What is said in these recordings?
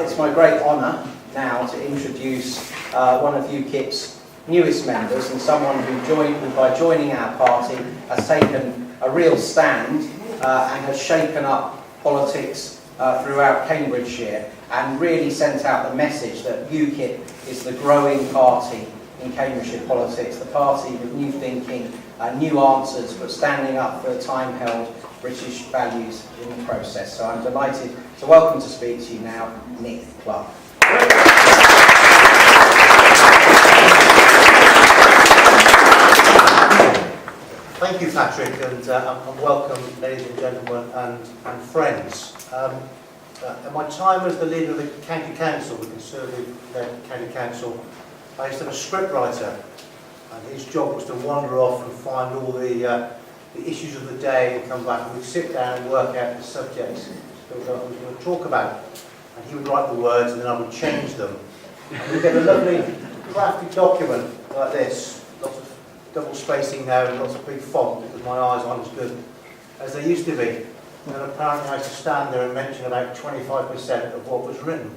It's my great honour now to introduce one of UKIP's newest members, and someone who by joining our party has taken a real stand and has shaken up politics throughout Cambridgeshire and really sent out the message that UKIP is the growing party in Cambridgeshire politics, the party with new thinking, new answers, but standing up for time-held British values in the process. So I'm delighted to welcome to speak to you now, Clarke. Thank you, Patrick, and welcome, ladies and gentlemen and friends. At my time as the leader of the County Council, the Conservative-led County Council, I used to have a scriptwriter, and his job was to wander off and find all the issues of the day and come back, and we'd sit down and work out the subjects that we were going to talk about. And he would write the words and then I would change them. And we'd get a lovely crafty document like this. Lots of double spacing now and lots of big font because my eyes aren't as good as they used to be. And apparently I used to stand there and mention about 25% of what was written.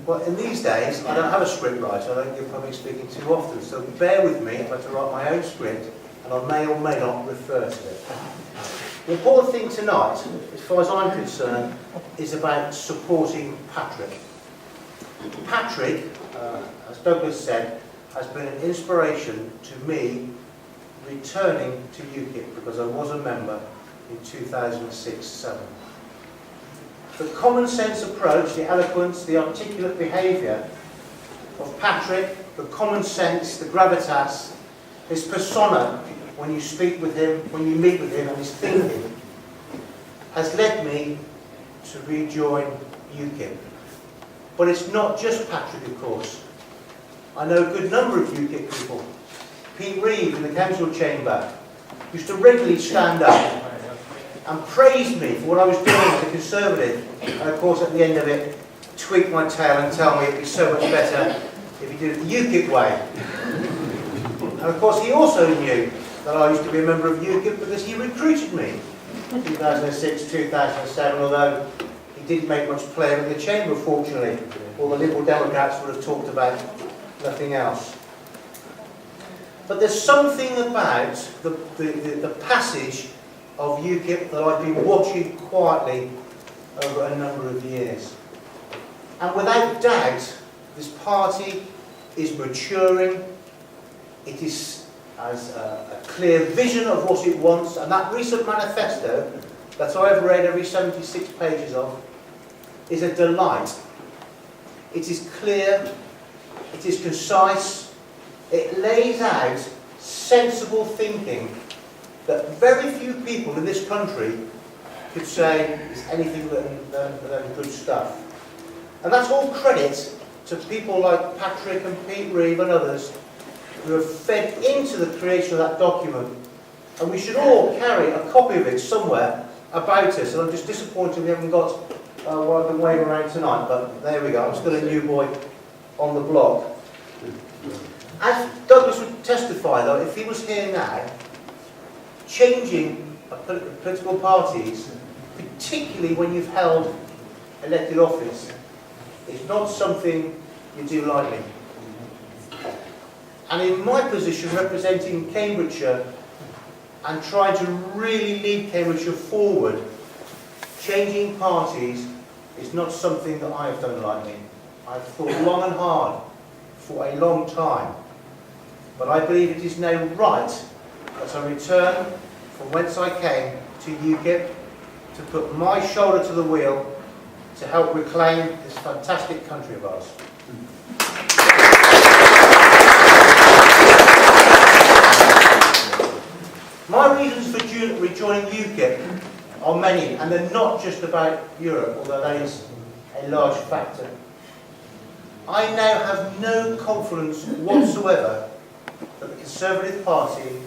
But in these days, I don't have a script writer, I don't give public speaking too often, so bear with me if I have to write my own script, and I may or may not refer to it. The important thing tonight, as far as I'm concerned, is about supporting Patrick. Patrick, as Douglas said, has been an inspiration to me returning to UKIP because I was a member in 2006-07. The common sense approach, the eloquence, the articulate behaviour of Patrick, the common sense, the gravitas, his persona, when you speak with him, when you meet with him, and his thinking, has led me to rejoin UKIP. But it's not just Patrick, of course. I know a good number of UKIP people. Pete Reeve in the council chamber used to regularly stand up and praise me for what I was doing as a Conservative, and of course at the end of it tweak my tail and tell me it'd be so much better if he did it the UKIP way. And of course he also knew that I used to be a member of UKIP because he recruited me in 2006, 2007, although he didn't make much play in the chamber, fortunately. All the Liberal Democrats would have talked about nothing else. But there's something about the passage of UKIP that I've been watching quietly over a number of years. And without doubt, this party is maturing. It has a clear vision of what it wants, and that recent manifesto that I've read every 76 pages of is a delight. It is clear, it is concise, it lays out sensible thinking that very few people in this country could say is anything than good stuff. And that's all credit to people like Patrick and Pete Reeve and others who have fed into the creation of that document. And we should all carry a copy of it somewhere about us. And I'm just disappointed we haven't got what I've been waving around tonight, but there we go. I'm still a new boy on the block. As Douglas would testify, though, if he was here now, changing political parties, particularly when you've held elected office, is not something you do lightly. And in my position, representing Cambridgeshire and trying to really lead Cambridgeshire forward, changing parties is not something that I have done lightly. I've thought long and hard for a long time. But I believe it is now right that I return from whence I came to UKIP to put my shoulder to the wheel to help reclaim this fantastic country of ours. My reasons for rejoining UKIP are many, and they're not just about Europe, although that is a large factor. I now have no confidence whatsoever that the Conservative Party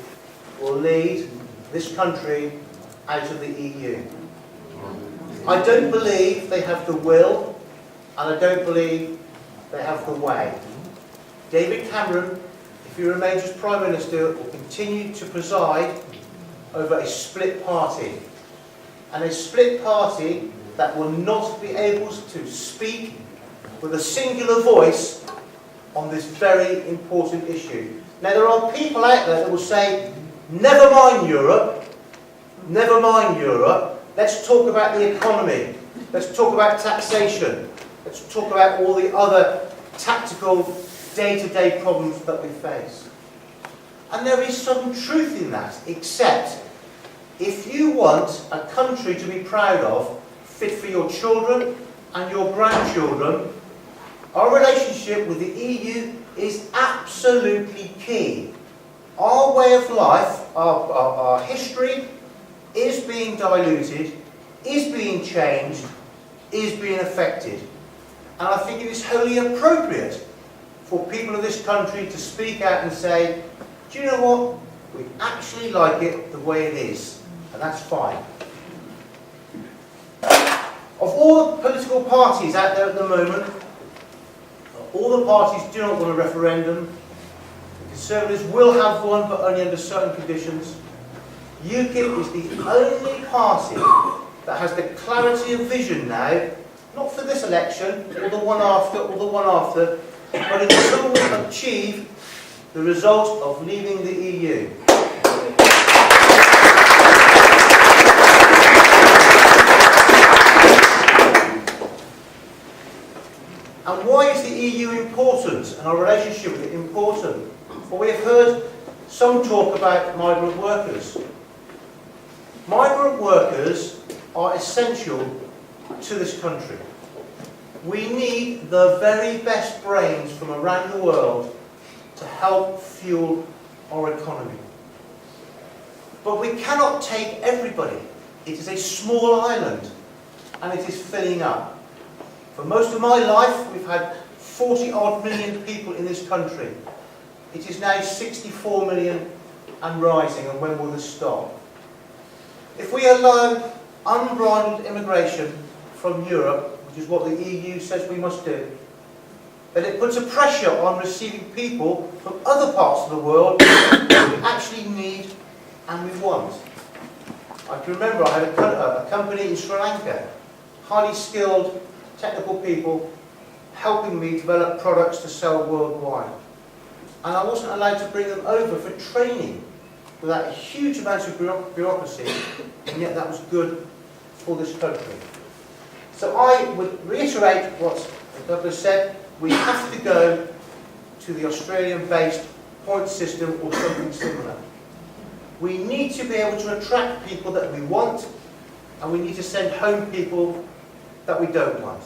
will lead this country out of the EU. I don't believe they have the will, and I don't believe they have the way. David Cameron, if he remains as Prime Minister, will continue to preside over a split party. And a split party that will not be able to speak with a singular voice on this very important issue. Now, there are people out there that will say, never mind Europe, let's talk about the economy, let's talk about taxation, let's talk about all the other tactical day-to-day problems that we face. And there is some truth in that, except if you want a country to be proud of, fit for your children and your grandchildren, our relationship with the EU is absolutely key. Our way of life, our history, is being diluted, is being changed, is being affected. And I think it is wholly appropriate for people of this country to speak out and say, do you know what? We actually like it the way it is, and that's fine. Of all the political parties out there at the moment, all the parties do not want a referendum. The Conservatives will have one, but only under certain conditions. UKIP is the only party that has the clarity of vision now, not for this election, or the one after, but it will achieve the result of leaving the EU. And why is the EU important, and our relationship with it important? Well, we have heard some talk about migrant workers. Migrant workers are essential to this country. We need the very best brains from around the world to help fuel our economy. But we cannot take everybody. It is a small island, and it is filling up. For most of my life, we've had 40-odd million people in this country. It is now 64 million and rising, and when will this stop? If we allow unbridled immigration from Europe, which is what the EU says we must do, then it puts a pressure on receiving people from other parts of the world that we actually need and we want. I can remember I had a company in Sri Lanka, highly skilled technical people helping me develop products to sell worldwide. And I wasn't allowed to bring them over for training without a huge amount of bureaucracy, and yet that was good for this country. So I would reiterate what the Governor said, we have to go to the Australian-based point system or something similar. We need to be able to attract people that we want, and we need to send home people that we don't want.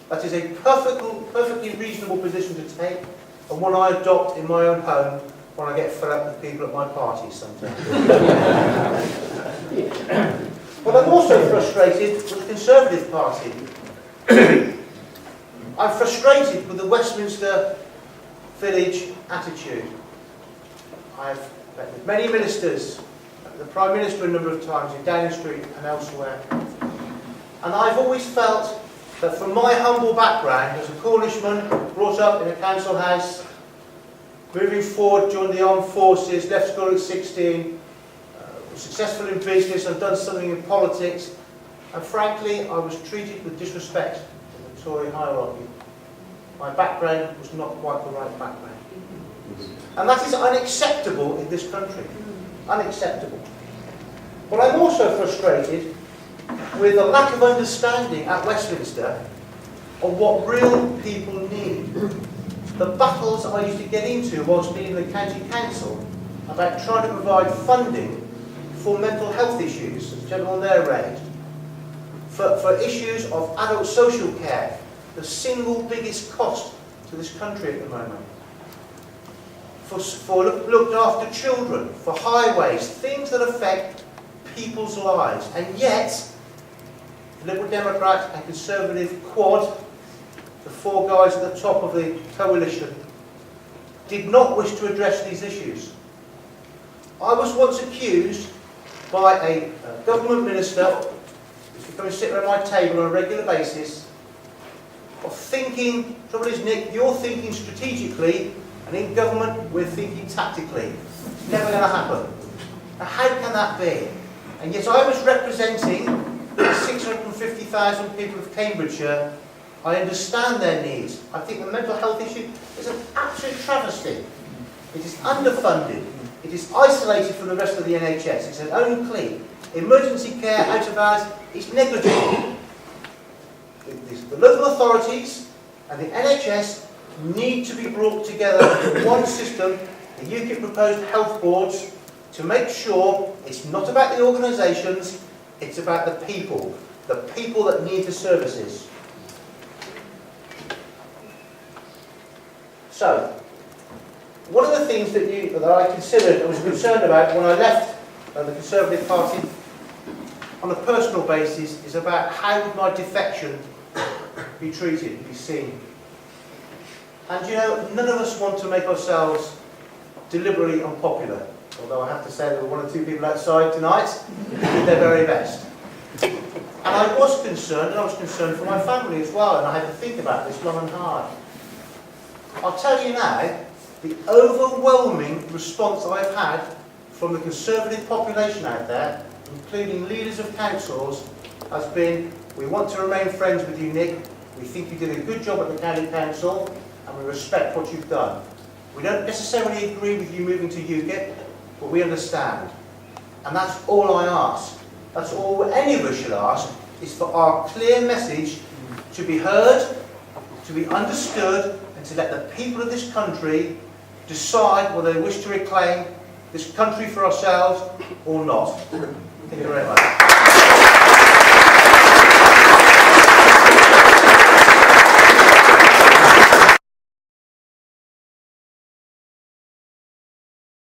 That is a perfectly reasonable position to take, and one I adopt in my own home when I get fed up with people at my parties sometimes. But I'm also frustrated with the Conservative Party. I'm frustrated with the Westminster Village attitude. I've met with many ministers, the Prime Minister a number of times in Downing Street and elsewhere. And I've always felt that from my humble background as a Cornishman, brought up in a council house, moving forward, joined the armed forces, left school at 16, was successful in business and done something in politics, and frankly I was treated with disrespect in the Tory hierarchy. My background was not quite the right background. And that is unacceptable in this country. Unacceptable. But I'm also frustrated with a lack of understanding at Westminster of what real people need. The battles I used to get into whilst being in the County Council about trying to provide funding for mental health issues, as the gentleman there raised, for issues of adult social care, the single biggest cost to this country at the moment, for looked after children, for highways, things that affect people's lives. And yet, the Liberal Democrat and Conservative quad, the four guys at the top of the coalition, did not wish to address these issues. I was once accused by a government minister, who used to come and sit around my table on a regular basis, of thinking, trouble is, Nick, you're thinking strategically, and in government we're thinking tactically. Never going to happen. Now, how can that be? And yet I was representing the 650,000 people of Cambridgeshire I understand their needs. I think the mental health issue is an absolute travesty. It is underfunded. It is isolated from the rest of the NHS. It's an own clique. Emergency care out of hours is negligible. The local authorities and the NHS need to be brought together in one system, the UKIP proposed health boards, to make sure it's not about the organisations, it's about the people that need the services. So, one of the things that I considered and was concerned about when I left the Conservative Party on a personal basis is about how would my defection be treated, be seen. And you know, none of us want to make ourselves deliberately unpopular. Although I have to say there were one or two people outside tonight who did their very best. And I was concerned for my family as well, and I had to think about this long and hard. I'll tell you now, the overwhelming response I've had from the Conservative population out there, including leaders of councils, has been, we want to remain friends with you, Nick, we think you did a good job at the County Council, and we respect what you've done. We don't necessarily agree with you moving to UKIP, but we understand. And that's all I ask. That's all any of us should ask, is for our clear message to be heard, to be understood, and to let the people of this country decide whether they wish to reclaim this country for ourselves or not. Thank you very much.